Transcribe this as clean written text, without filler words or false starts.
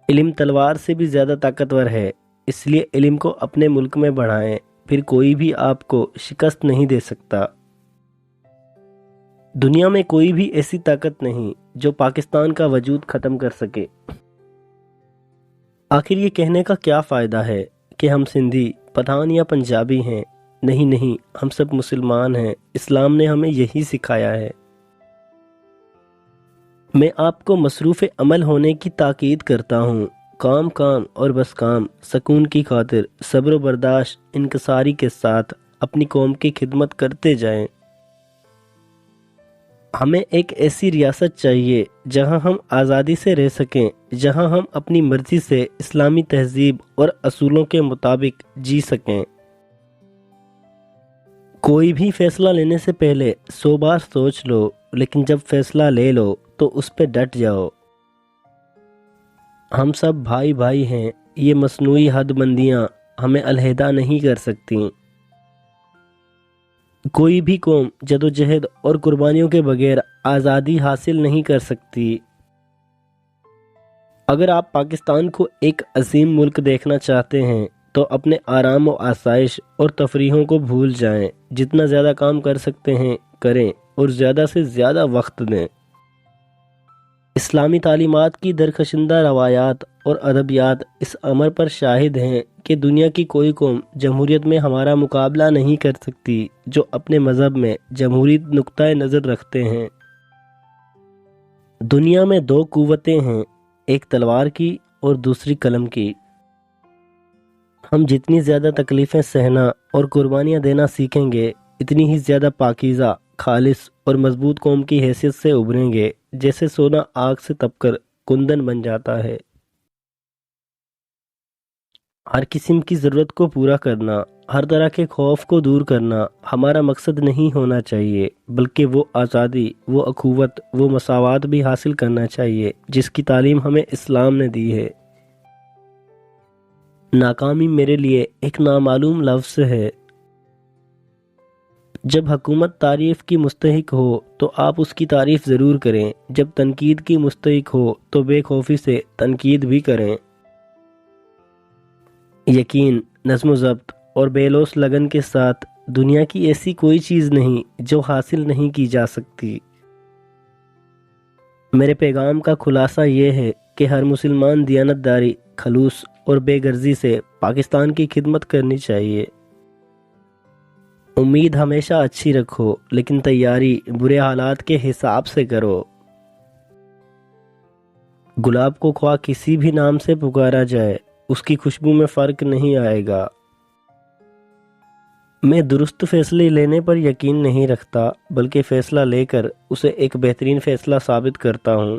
علم تلوار سے بھی زیادہ طاقتور ہے، اس لیے علم کو اپنے ملک میں بڑھائیں، پھر کوئی بھی آپ کو شکست نہیں دے سکتا۔ دنیا میں کوئی بھی ایسی طاقت نہیں جو پاکستان کا وجود ختم کر سکے۔ آخر یہ کہنے کا کیا فائدہ ہے کہ ہم سندھی، پٹھان یا پنجابی ہیں؟ نہیں، ہم سب مسلمان ہیں، اسلام نے ہمیں یہی سکھایا ہے۔ میں آپ کو مصروف عمل ہونے کی تاکید کرتا ہوں۔ کام اور بس کام، سکون کی خاطر صبر و برداشت انکساری کے ساتھ اپنی قوم کی خدمت کرتے جائیں۔ ہمیں ایک ایسی ریاست چاہیے جہاں ہم آزادی سے رہ سکیں، جہاں ہم اپنی مرضی سے اسلامی تہذیب اور اصولوں کے مطابق جی سکیں۔ کوئی بھی فیصلہ لینے سے پہلے 100 بار سوچ لو، لیکن جب فیصلہ لے لو تو اس پہ ڈٹ جاؤ۔ ہم سب بھائی ہیں، یہ مصنوعی حد بندیاں ہمیں علیحدہ نہیں کر سکتی۔ کوئی بھی قوم جدوجہد اور قربانیوں کے بغیر آزادی حاصل نہیں کر سکتی۔ اگر آپ پاکستان کو ایک عظیم ملک دیکھنا چاہتے ہیں تو اپنے آرام و آسائش اور تفریحوں کو بھول جائیں، جتنا زیادہ کام کر سکتے ہیں کریں اور زیادہ سے زیادہ وقت دیں۔ اسلامی تعلیمات کی درخشندہ روایات اور ادبیات اس امر پر شاہد ہیں کہ دنیا کی کوئی قوم جمہوریت میں ہمارا مقابلہ نہیں کر سکتی جو اپنے مذہب میں جمہوری نقطۂ نظر رکھتے ہیں۔ دنیا میں 2 قوتیں ہیں، ایک تلوار کی اور دوسری قلم کی۔ ہم جتنی زیادہ تکلیفیں سہنا اور قربانیاں دینا سیکھیں گے، اتنی ہی زیادہ پاکیزہ، خالص اور مضبوط قوم کی حیثیت سے ابھریں گے، جیسے سونا آگ سے تپ کر کندن بن جاتا ہے۔ ہر قسم کی ضرورت کو پورا کرنا، ہر طرح کے خوف کو دور کرنا ہمارا مقصد نہیں ہونا چاہیے، بلکہ وہ آزادی، وہ اخوت، وہ مساوات بھی حاصل کرنا چاہیے جس کی تعلیم ہمیں اسلام نے دی ہے۔ ناکامی میرے لیے ایک نامعلوم لفظ ہے۔ جب حکومت تعریف کی مستحق ہو تو آپ اس کی تعریف ضرور کریں، جب تنقید کی مستحق ہو تو بے خوفی سے تنقید بھی کریں۔ یقین، نظم و ضبط اور بے لوث لگن کے ساتھ دنیا کی ایسی کوئی چیز نہیں جو حاصل نہیں کی جا سکتی۔ میرے پیغام کا خلاصہ یہ ہے کہ ہر مسلمان دیانتداری، خلوص اور بے غرضی سے پاکستان کی خدمت کرنی چاہیے۔ امید ہمیشہ اچھی رکھو، لیکن تیاری برے حالات کے حساب سے کرو۔ گلاب کو خواہ کسی بھی نام سے پکارا جائے، اس کی خوشبو میں فرق نہیں آئے گا۔ میں درست فیصلے لینے پر یقین نہیں رکھتا، بلکہ فیصلہ لے کر اسے ایک بہترین فیصلہ ثابت کرتا ہوں۔